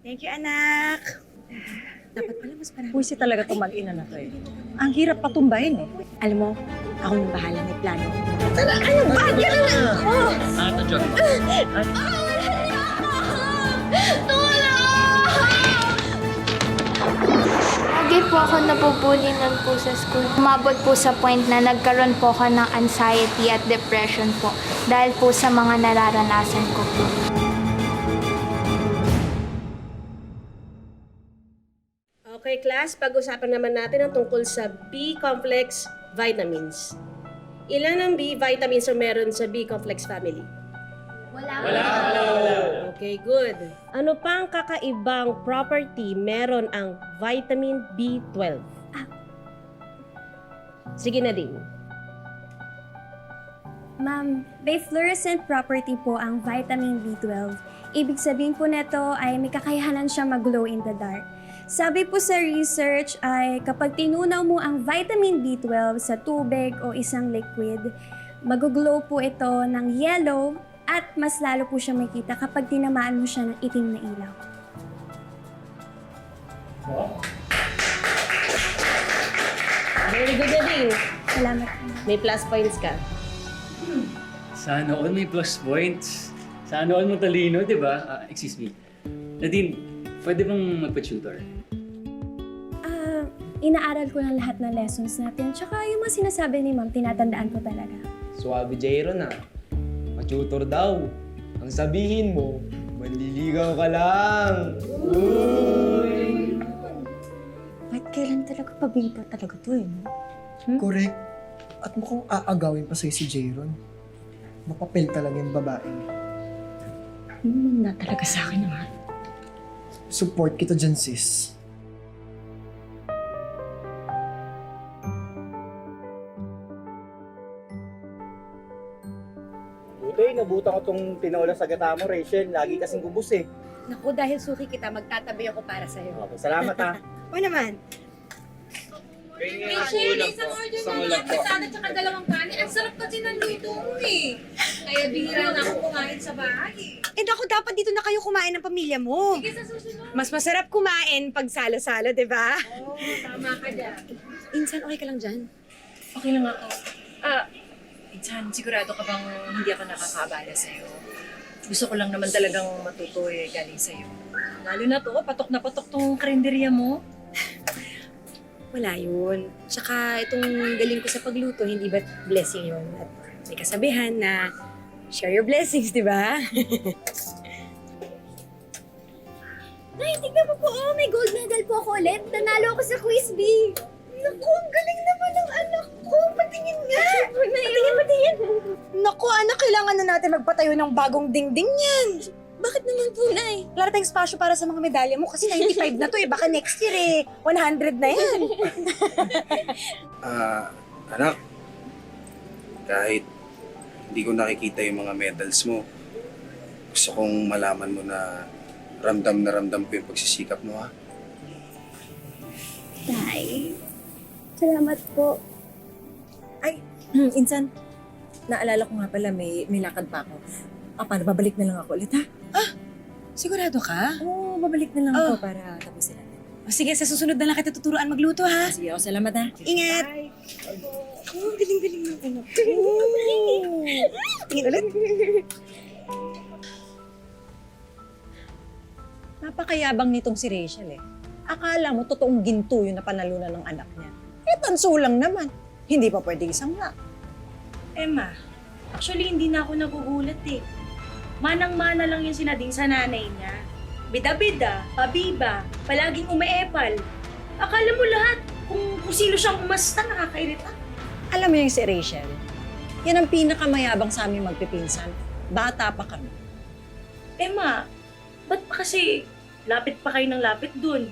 Thank you, anak. Dapat pala mas parang... Pusi talaga itong mag-ina na to eh. Ang hirap patumbahin eh. Alam mo, ako nang bahala, may plano. Ata, joke ba? Lagi po ako napupuli nun po sa school. Umabot po sa point na nagkaroon po ako ng anxiety at depression po dahil po sa mga nararanasan ko po. Okay, class, pag-usapan naman natin ang tungkol sa B-complex vitamins. Ilan ang B vitamins ang meron sa B-complex family? Wala. Okay, good. Ano pang kakaibang property meron ang vitamin B12? Sige na din. Ma'am, may fluorescent property po ang vitamin B12. Ibig sabihin po nito ay may kakayahanan siya mag-glow in the dark. Sabi po sa research ay kapag tinunaw mo ang vitamin B12 sa tubig o isang liquid, mag-glow po ito ng yellow at mas lalo po siya makita kapag tinamaan mo siya ng itim na ilaw. Very good na din. Salamat po. May plus points ka. Sana all may plus points. Sana all mo talino, di ba? Excuse me. Nadine, pwede bang magpa-tutor? Inaaral ko ng lahat ng lessons natin. Tsaka yung mga sinasabi ni ma'am, tinatandaan ko talaga. Suwabe Jairon ah. Matutor daw. Ang sabihin mo, manliligaw ka lang. Kahit kailan talaga pabibigyan talaga to eh. Correct. At mukhang aagawin pa sa'yo si Jairon. Mapapel talaga yung babae. Na talaga sa akin naman. Support kita dyan, sis. Buti, nabuta ko tong tinola sa gata mo, Rachel. Lagi kasing gubos eh. Naku, dahil suki kita, magtatabi ako para sa'yo. Okay, salamat ha. O naman. Rachel, isang order mo mga kasada tsaka dalawang kanin. Ang sarap kasi ng luto mo eh. Kaya bihira na ako kumain sa bahay eh. Eh naku, dapat dito na kayo kumain ng pamilya mo. Sige sa susunod. Mas masarap kumain pag salo-salo, di ba? Oo, tama ka dyan. Insan, okay ka lang dyan? Okay lang ako. Insan, sigurado ka bang hindi ako nakakaabala sa'yo? Gusto ko lang naman talagang matuto eh, galing sa'yo. Lalo na to, patok na patok tong karinderya mo. Wala yun. Tsaka itong galing ko sa pagluto, hindi ba't blessing yun? At may kasabihan na share your blessings, di ba? Ay, tignan mo po, oh, may gold medal po ako ulit. Nanalo ako sa quiz bee. Naku, ang galing naman ng anak ko. Patingin nga. Patingin. Naku, anak, kailangan na natin magpatayo ng bagong dingding yan. Bakit naman po, Nay? Wala tayong espasyo para sa mga medalya mo kasi 95 na to eh. Baka next year eh, 100 na yan. Anak, kahit hindi ko nakikita yung mga medals mo, gusto kong malaman mo na ramdam ko yung pagsisikap mo, ha? Tay, salamat po. Insan, naalala ko nga pala may lakad pa ako. Paano, babalik na lang ako ulit ha? Sigurado ka? Oo, babalik na lang ako para tapusin natin. O sige, sa susunod na lang kita tuturuan magluto ha. Sige ako, salamat ha. Ingat! Oh, galing-galing ng anak ko. Tingin ulit. Napakayabang nitong si Rachel eh. Akala mo totoong ginto yung napanalunan ng anak niya. Eh, tanso lang naman. Hindi pa pwede isang nga. Emma, actually hindi na ako nagugulat eh. Manang-mana lang yung sinading sa nanay niya. Bida-bida, pabiba, palaging umeepal. Akala mo lahat kung sino siyang umasta, nakakairita. Alam mo yung si Rachel, yan ang pinakamayabang sa aming magpipinsan. Bata pa kami. Emma, ba't pa kasi lapit pa kayo ng lapit dun?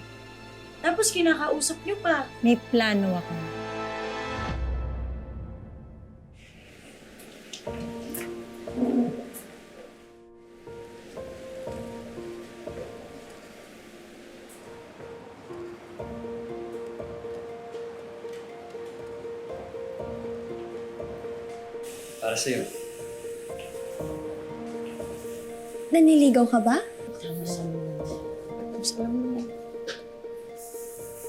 Tapos kinakausap niyo pa. May plano ako. Para sa'yo. Naniligaw ka ba? Alam mo.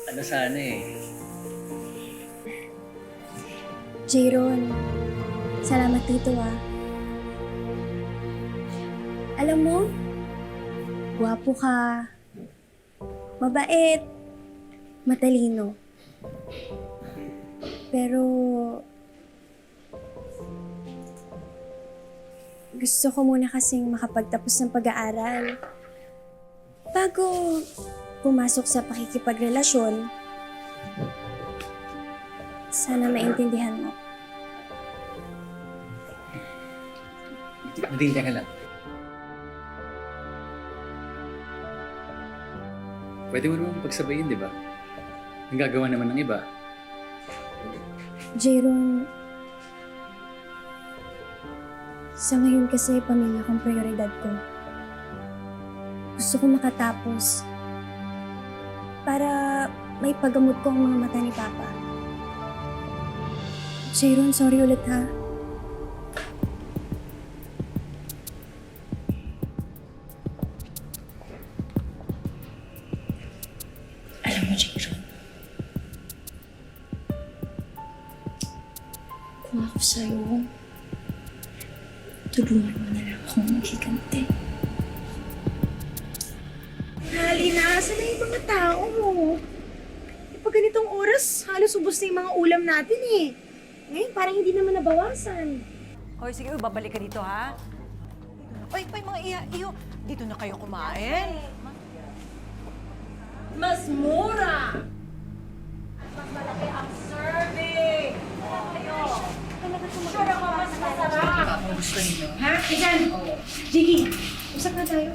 Ano sana eh. Jayron, salamat dito ah. Alam mo, gwapo ka, mabait, matalino. Pero, gusto ko muna kasing makapagtapos ng pag-aaral bago pumasok sa pakikipagrelasyon. Sana maintindihan mo. Nadine, teka lang. Pwede mo naman pagsabayin, di ba? Ang gagawa naman ng iba. Jayron, sa ngayon kasi pamilya kong prioridad ko. Gusto ko makatapos para may paggamot ko ang mga mata ni Papa. Jayron, sorry ulit ha. Alam mo, Jayron, kung ako sa'yo, tulungan mo na lang akong maghiganti. Halina, saan na yung mga tao mo? Pag ganitong oras, halos ubos na yung mga ulam natin eh. Ngayon, parang hindi naman nabawasan. Hoy, sige, babalik ka dito, ha? Oy, mga iyo, dito na kayo kumain. Mas mura! Mas malaki ang serving! Sure ako, mas masarap! Ang gusto niyo. Ha? Isan? Jiggy, usap na tayo.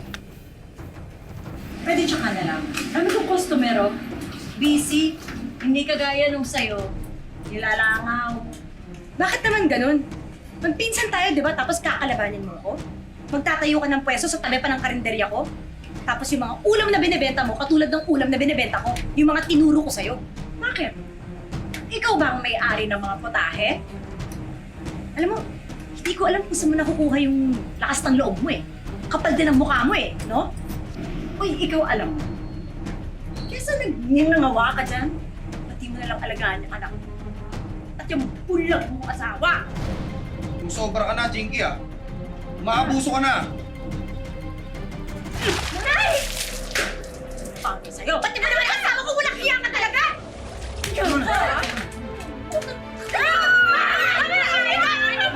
Pwede tsaka na lang. Ano itong customer, oh? Busy. Hindi kagaya nung sa'yo. Nilalangaw. Bakit naman ganun? Magpinsan tayo, di ba? Tapos kakalabanin mo ako? Magtatayo ka ng pwesto sa tabi pa ng karinderya ko? Tapos yung mga ulam na binibenta mo, katulad ng ulam na binibenta ko, yung mga tinuro ko sa'yo. Bakit? Ikaw ba ang may-ari ng mga potahe? Alam mo, hindi ko alam kung saan mo nakukuha yung lakas ng loob mo eh. Kapal din ang mukha mo eh, no? Uy, ikaw alam mo. Kesa nangangawa ka dyan, pati mo na lang alagaan yung anak mo. At yung bulag mong asawa. Sobra ka na, Jinky ah. Maabuso ka na. Nay! Pangin sa'yo, ba't naman naman ang asawa ko walang hiya ka talaga? Ikaw na ha?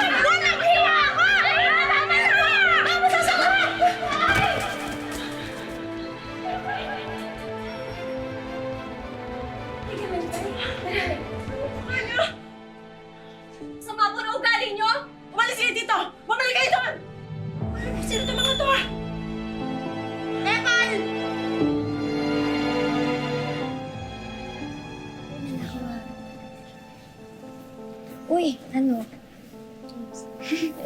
Walang hiya ako! Tama na! Tama sa sama! Ano? Sama po na ugali nyo? Umalis kayo dito! Bumalik kayo doon! Sino itong mga to ah? Eman! Uy, ano?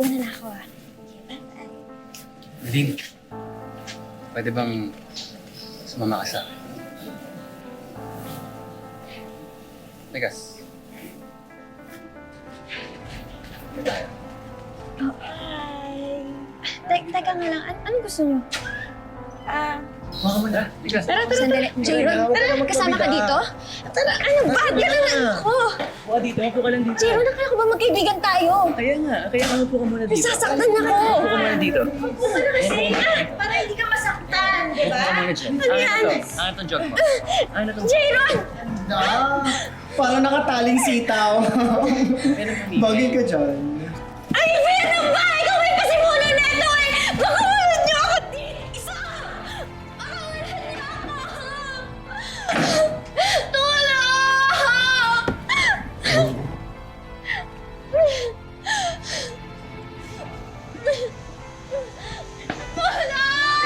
Una na ako ah. Nadine, pwede bang sumama ka sa akin? Tegas. Tayo. Teka nga lang, anong gusto niyo? Maka mo na. Tegas. Sandali. Jayron, kasama ka dito? Tara, ano ba? Dito na ako. Buka dito. Upo ka lang dito. Jayron, akala ko ba magkaibigan tayo? Kaya nga. Kaya upo ka muna dito. Nasasaktan ako. Upo ka muna dito. Ano kasi? Para hindi ka masaktan, di ba? Upo ka muna dyan. Ano itong joke mo? Ano itong... Jayron! Parang nakataling sitaw. Bagay ka dyan. Ay, ano ba? Ikaw may pasimulo na ito eh! Pakawalan niyo ako dito! Isa! Pakawalan niyo ako! Tulong! Tulong!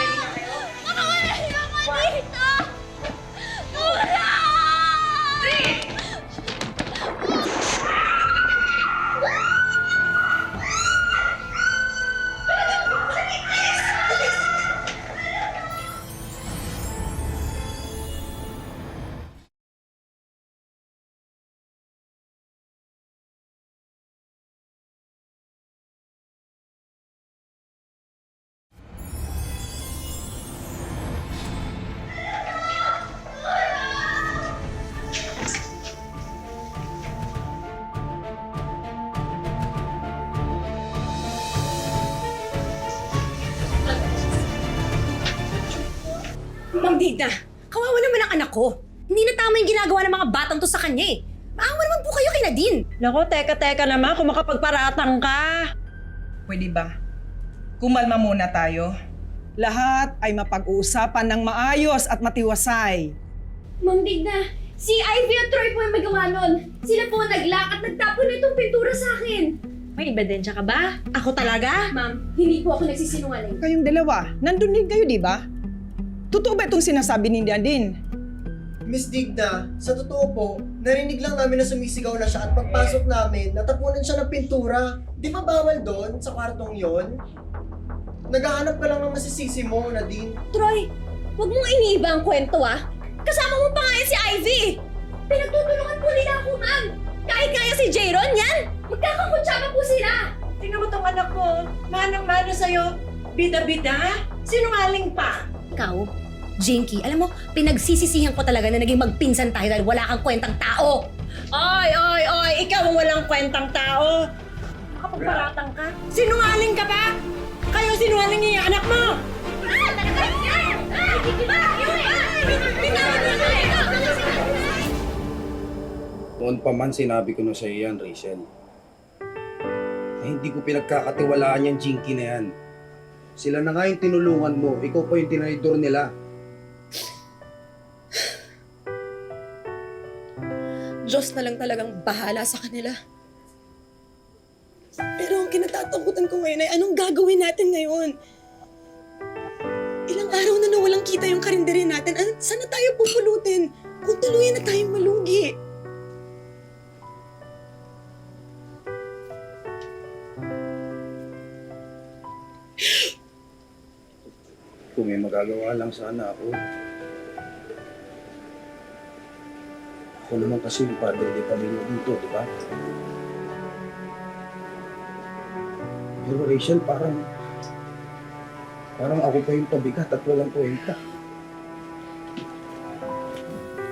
Pakawalan niyo ako dito! Tulong! Ma'am Dida, kawawa naman ang anak ko. Hindi na tama yung ginagawa ng mga batang to sa kanya eh. Maawa naman po kayo kay Nadine. Nako, teka naman kung makapagparatang ka. Pwede ba? Kumalma muna tayo. Lahat ay mapag-uusapan ng maayos at matiwasay. Ma'am Digna, si Ivy at Troy po yung may gawa nun. Sila po naglak at nagtapon na itong pintura sa akin. May ebidensya ka ba? Ako talaga? Ma'am, hindi po ako nagsisinungaling. Kayong dalawa, nandun din kayo, di ba? Totoo ba itong sinasabi ni Nadine? Miss Digna, sa totoo po, narinig lang namin na sumisigaw na siya at pagpasok namin, natapunan siya ng pintura. Di ba bawal doon sa kwartong yon? Naghahanap ka lang ng masisisi mo, Nadine. Troy, huwag mong iniiba ang kwento ah. Kasama mo pa nga yan si Ivy. Pinagtutulungan po nila ako, ma'am. Kahit kaya si Jayron, yan. Magkakakutsaba po sila. Tingnan mo tong anak ko. Manang-mana sa'yo. Bida-bida? Sinungaling pa. Ikaw, Jinky, alam mo, pinagsisisihan ko talaga na naging magpinsan tayo dahil wala kang kwentang tao. Oy! Ikaw ang walang kwentang tao. Makapagparatang ka? Sinungaling ka ba? Kayo sinungaling niya yung anak mo! Noon pa man sinabi ko na sa iyo yan, Rachel. Eh, hindi ko pinagkakatiwalaan yung Jinky na yan. Sila na nga yung tinulungan mo, ikaw pa yung tinaydor nila. Diyos na lang talagang bahala sa kanila. Pero ang kinatatakutan ko ngayon ay anong gagawin natin ngayon? Ilang araw na nawalang kita yung karinderya natin. Saan na tayo pupulutin? Kung tuluyan na tayong malugi. Kung may magagawa lang sana ako. Ako naman kasi yung padre de pamilya dito, di ba? Pero Rachel, parang ako pa yung pabigat at walang kwenta.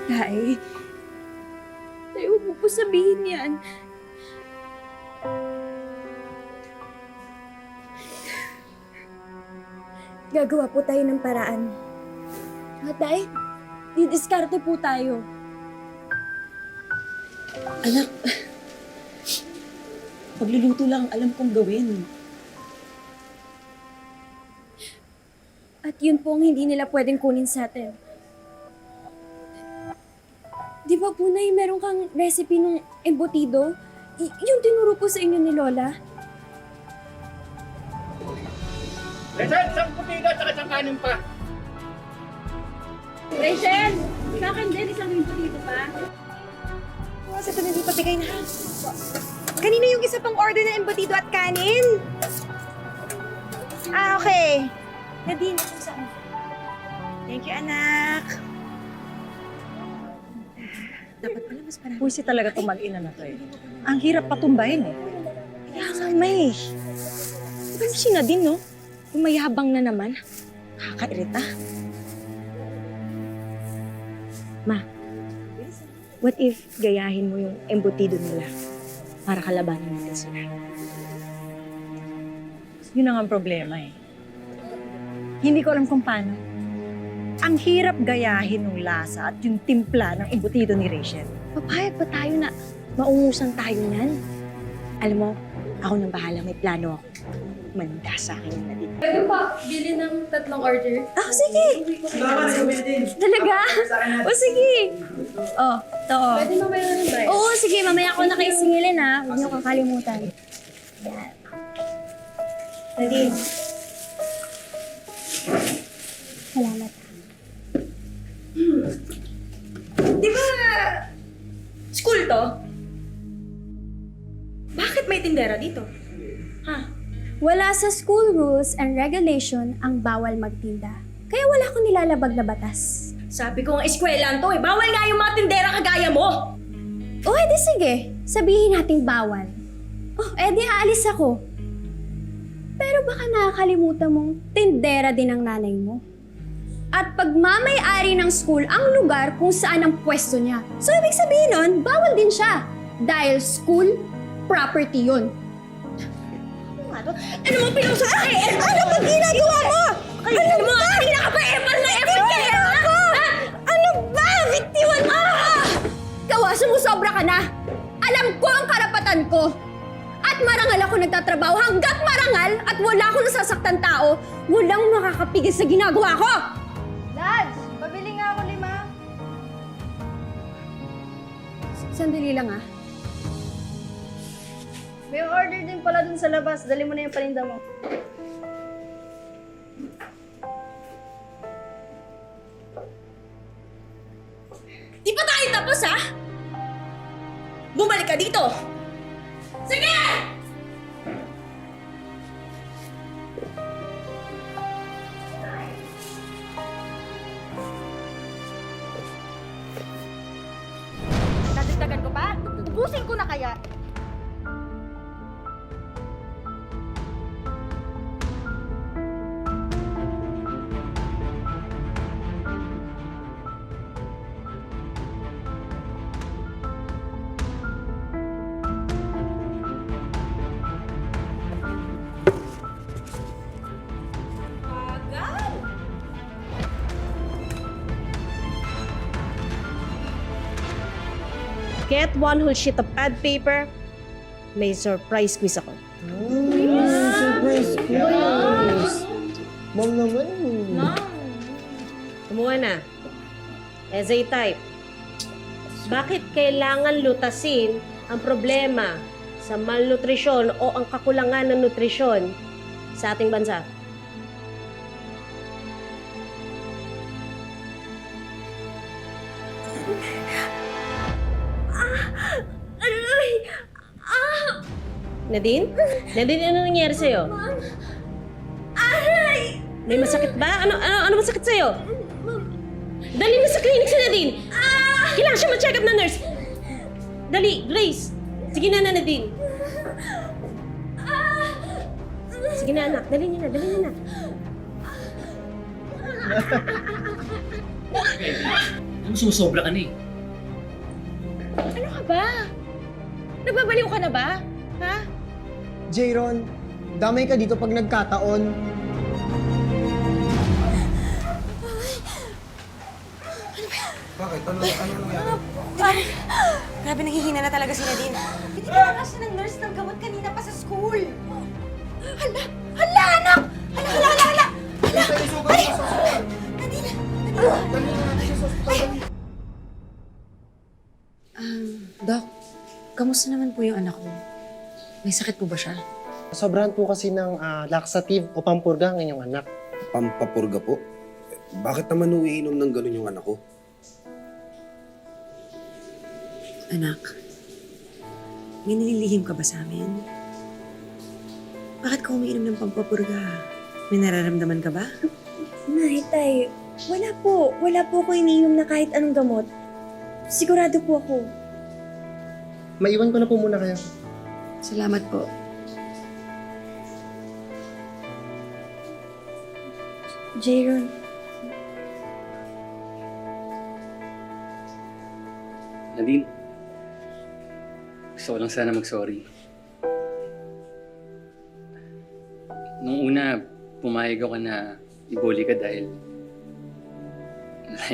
Tay, huwag mo po sabihin yan. Gagawa po tayo ng paraan. Tay, didiskarte po tayo. Anak, pagluluto lang ang alam kong gawin. At yun po ang hindi nila pwedeng kunin sa atin. Di ba po, Nay, meron kang recipe ng embutido? Yung tinuro po sa inyo ni Lola? Rachel, isang putida at isang kanin pa. Rachel! Sa akin din, isang embutido pa. Ito na hindi pabigay na. Kanina yung isa pang order na embutido at kanin. Ah, okay. Nadine, ito saan? Thank you, anak. Dapat pala mas parang... Pusi talaga itong mag-ina na to eh. Ang hirap patumbahin eh. Kaya nga, May. Ito si Nadine, no? Umayabang na naman. Kakairita. Ma, what if gayahin mo yung embutido nila para kalabanin natin sila? Yun ang problema eh. Hindi ko alam kung paano. Ang hirap gayahin ng lasa at yung timpla ng embutido ni Rachel. Papayag pa tayo na maungusan tayo niyan? Alam mo, ako nang bahala, may plano ako. Manda sa akin yung Nadine. Pwede pa, bili ng 3 order. Ah, sige! Talaga? O sige. Oh, to. Pwede mamaya na ba? Oo, sige. Mamaya ako na kayo singilin ha. Huwag niyo kakalimutan. Yan. Nadine. Salamat. Di ba, school to? Bakit may tindera dito? Ha? Wala sa school rules and regulation ang bawal magtinda. Kaya wala akong nilalabag na batas. Sabi ko nga eskwelahan to eh. Bawal nga yung mga tindera kagaya mo! O edi sige, sabihin nating bawal. Oh, edi aalis ako. Pero baka nakakalimutan mong tindera din ang nanay mo. At pagmamay-ari ng school ang lugar kung saan ang pwesto niya. So ibig sabihin nun, bawal din siya. Dahil school property yun. Ano mo pinausahin? Ano ba ginagawa mo? Ano mo? Hindi na ka pa effort na effort kaya! nagtatrabaho hanggat marangal at wala akong nasasaktan tao, walang makakapigil sa ginagawa ko! Lads, pabili nga ako 5. Sandali lang ah. May order din pala dun sa labas. Dali mo na yung paninda mo. Di pa tayo tapos, ha? Bumalik ka dito! Sige! Nadagdagan ko pa? Ubusin ko na kaya. Get one whole sheet of pad paper. May surprise quiz ako. Surprise quiz! Ma'am naman. Kumuha na. Essay type. Bakit kailangan lutasin ang problema sa malnutrisyon o ang kakulangan ng nutrisyon sa ating bansa? Nadine? Nadine, ano nangyari sa'yo? May masakit ba? Ano masakit sa'yo? Dali na sa clinic si Nadine! Kailangan siya ma-check up na nurse! Dali, Grace! Sige na, Nadine! Sige na, anak. Dali niyo na. Sumusobra ka na eh. Ano ka ba? Nagbabaliw ka na ba? Ha? Jayron, damay ka dito pag nagkataon. Bakit? Ano nangyari? Grabe, nanghihina na talaga si Nadine. Binigyan na kasi ng nurse ng gamot kanina pa sa school. Hala, anak! Hala! Doc, kamusta naman po yung anak ko? May sakit po ba siya? Sobrahan po kasi ng laxative o pampurga ang inyong anak. Pampapurga po? Bakit naman uiinom ng ganun yung anak ko? Anak, may nililihim ka ba sa amin? Bakit ka umiinom ng pampapurga? May nararamdaman ka ba? Nay, tay, wala po. Wala po ako iniinom na kahit anong gamot. Sigurado po ako. Maiwan ko na po muna kayo. Salamat po. Jayron, Nadine, gusto ko lang sana mag-sorry. Nung una, pumayag ako na ibuli ka dahil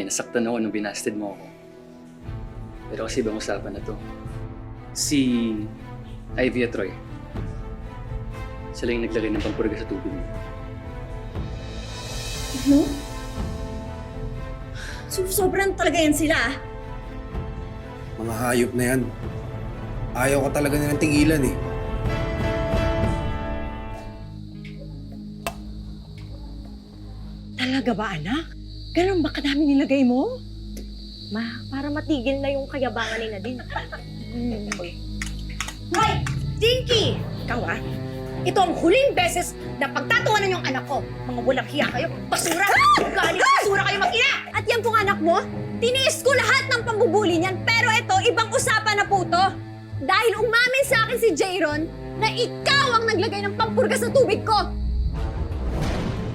nasaktan ako nung binasted mo ako. Pero kasi ibang usapan na to. Si Ivy at Troy, sila yung naglagay ng pampurga sa tubig mo. Ano? Sobrang talaga yan sila, ah. Mga hayop na yan. Ayaw ka talaga nilang tigilan eh. Talaga ba, anak? Ganun ba kadami nilagay mo? Ma, para matigil na yung kayabangan ni Nadine. Hoy! Dinky! Ikaw, ah. Ito ang huling beses na pagtatawanan yung anak ko. Mga walang hiya kayo. Basura! Galing basura kayo mag-ina! at yan pong anak mo, tiniis ko lahat ng pambubuli niyan. Pero ito, ibang usapan na po to. Dahil umamin sa akin si Jayron na ikaw ang naglagay ng pampurga sa tubig ko.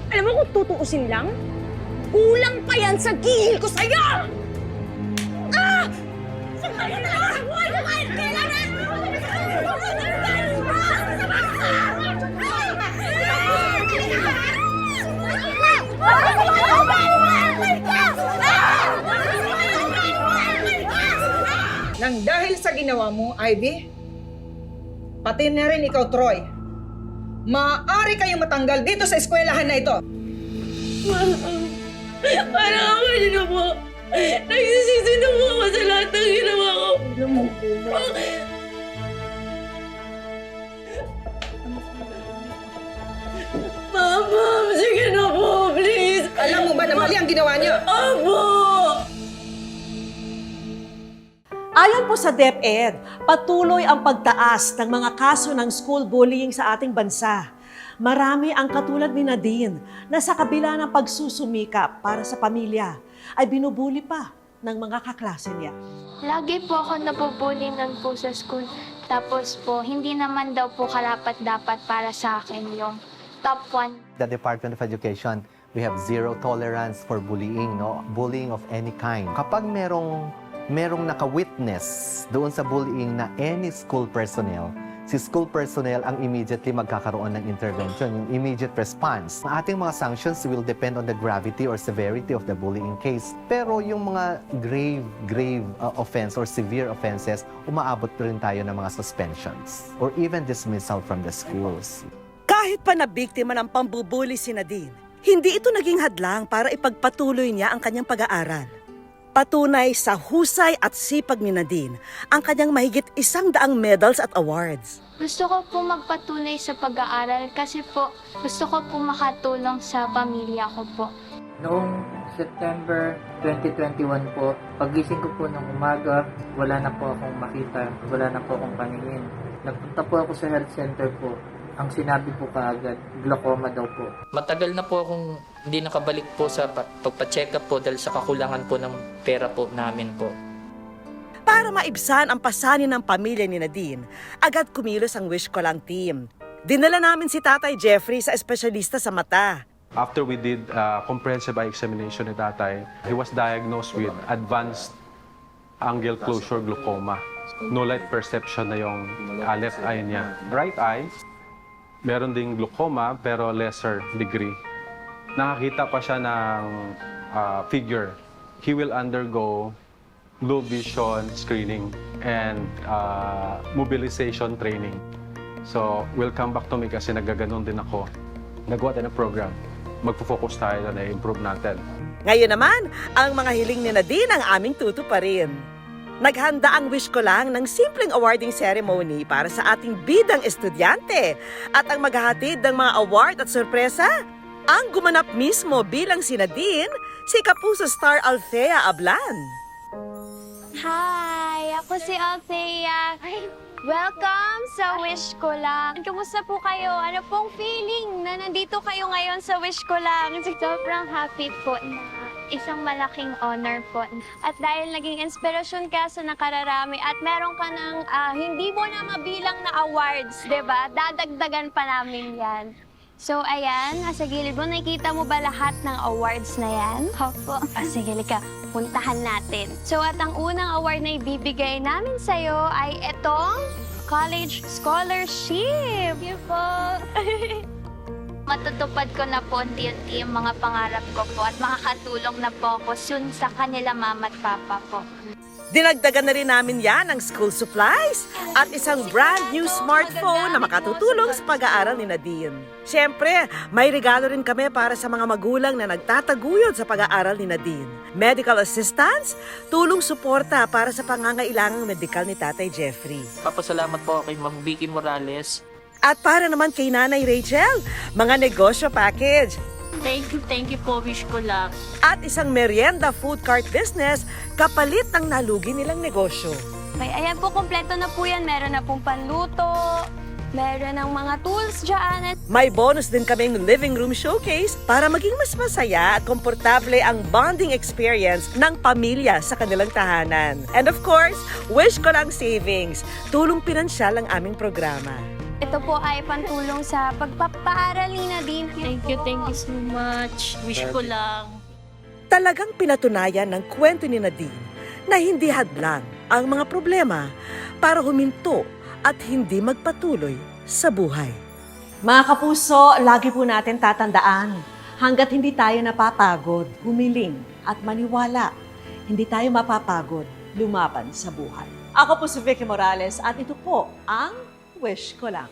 Alam mo kung tutuusin lang, kulang pa yan sa gihil ko sa'yo! Ah! Nang dahil sa ginawa mo, Ivy, pati na rin ikaw, Troy, maaari kayong matanggal dito sa eskwelahan na ito. Parang ako na po. Nagsisisi na po ako sa lahat ng ginawa ko. Mama, sige na po, please. Alam mo ba na mali ang ginawa niyo? Opo! Ayon po sa DepEd, patuloy ang pagtaas ng mga kaso ng school bullying sa ating bansa. Marami ang katulad ni Nadine na sa kabila ng pagsusumikap para sa pamilya ay binubuli pa ng mga kaklase niya. Lagi po ako nabubulinan po sa school. Tapos po, hindi naman daw po karapat-dapat para sa akin yung top 1. The Department of Education, we have zero tolerance for bullying, no? Bullying of any kind. Kapag merong naka-witness doon sa bullying na any school personnel, si school personnel ang immediately magkakaroon ng intervention, yung immediate response. Ang ating mga sanctions will depend on the gravity or severity of the bullying case. Pero yung mga grave offense or severe offenses, umaabot rin tayo ng mga suspensions or even dismissal from the schools. Kahit pa na biktima ng pambubuli si Nadine, hindi ito naging hadlang para ipagpatuloy niya ang kanyang pag-aaral. Patunay sa husay at sipag ni Nadine ang kanyang mahigit 100 medals at awards. Gusto ko po magpatuloy sa pag-aaral kasi po gusto ko po makatulong sa pamilya ko po. Noong September 2021 po, pagising ko po ng umaga, wala na po akong makita, wala na po akong paningin. Nagpunta po ako sa health center po. Ang sinabi po kaagad, glaucoma daw po. Matagal na po akong hindi nakabalik po sa pagpa-check up po dahil sa kakulangan po ng pera po namin po. Para maibsan ang pasanin ng pamilya ni Nadine, agad kumilos ang Wish Ko Lang team. Dinala namin si Tatay Jeffrey sa espesyalista sa mata. After we did comprehensive eye examination ni Tatay, he was diagnosed with advanced angle closure glaucoma. No light perception na yung left eye niya. Right eye, meron ding glaucoma pero lesser degree. Nakakita pa siya ng figure. He will undergo low vision screening and mobilization training. So, we'll come back to me kasi nagaganon din ako. Nagawa tayo ng program. Magpo-focus tayo na i-improve natin. Ngayon naman, ang mga hiling ni Nadine ang aming tutuparin. Naghanda ang Wish Ko Lang ng simpleng awarding ceremony para sa ating bidang estudyante at ang maghahatid ng mga award at sorpresa, ang gumanap mismo bilang si Nadine, si Kapuso Star Althea Ablan. Hi! Ako si Althea. Welcome sa Wish Ko Lang. Kumusta po kayo? Ano pong feeling na nandito kayo ngayon sa Wish Ko Lang? Sobrang happy po na isang malaking honor po. At dahil naging inspirasyon ka sa nakararami at meron ka ng hindi mo na mabilang na awards, di ba? Dadagdagan pa namin yan. So, ayan, nasa gilid mo, nakikita mo ba lahat ng awards na yan? Opo. Sige, lika, puntahan natin. So, at ang unang award na ibibigay namin sa'yo ay itong college scholarship. Thank you po. Matutupad ko na po unti-unti yung mga pangarap ko po at makakatulong na po ako soon sa kanila mama at papa po. Dinagdagan na rin namin yan ng school supplies at isang brand new smartphone na makatutulong sa pag-aaral ni Nadine. Siyempre, may regalo rin kami para sa mga magulang na nagtataguyod sa pag-aaral ni Nadine. Medical assistance, tulong suporta para sa pangangailangang medikal ni Tatay Jeffrey. Papasalamat po kay Ma'am Vicky Morales. At para naman kay Nanay Rachel, mga negosyo package. Thank you po, Wish Ko Lang. At isang merienda food cart business kapalit ng nalugi nilang negosyo. Okay, ayan po, kompleto na po yan. Meron na pong panluto, meron ng mga tools dyan. May bonus din kaming living room showcase para maging mas masaya at komportable ang bonding experience ng pamilya sa kanilang tahanan. And of course, Wish Ko Lang Savings, tulong pinansyal ang aming programa. Ito po ay pantulong sa pagpapaaral ni Nadine. Thank you so much. Wish Ko Lang. Talagang pinatunayan ng kwento ni Nadine na hindi hadlang ang mga problema para huminto at hindi magpatuloy sa buhay. Mga kapuso, lagi po natin tatandaan, hanggat hindi tayo napapagod, humiling at maniwala, hindi tayo mapapagod lumaban sa buhay. Ako po si Vicky Morales at ito po ang Wish Ko Lang.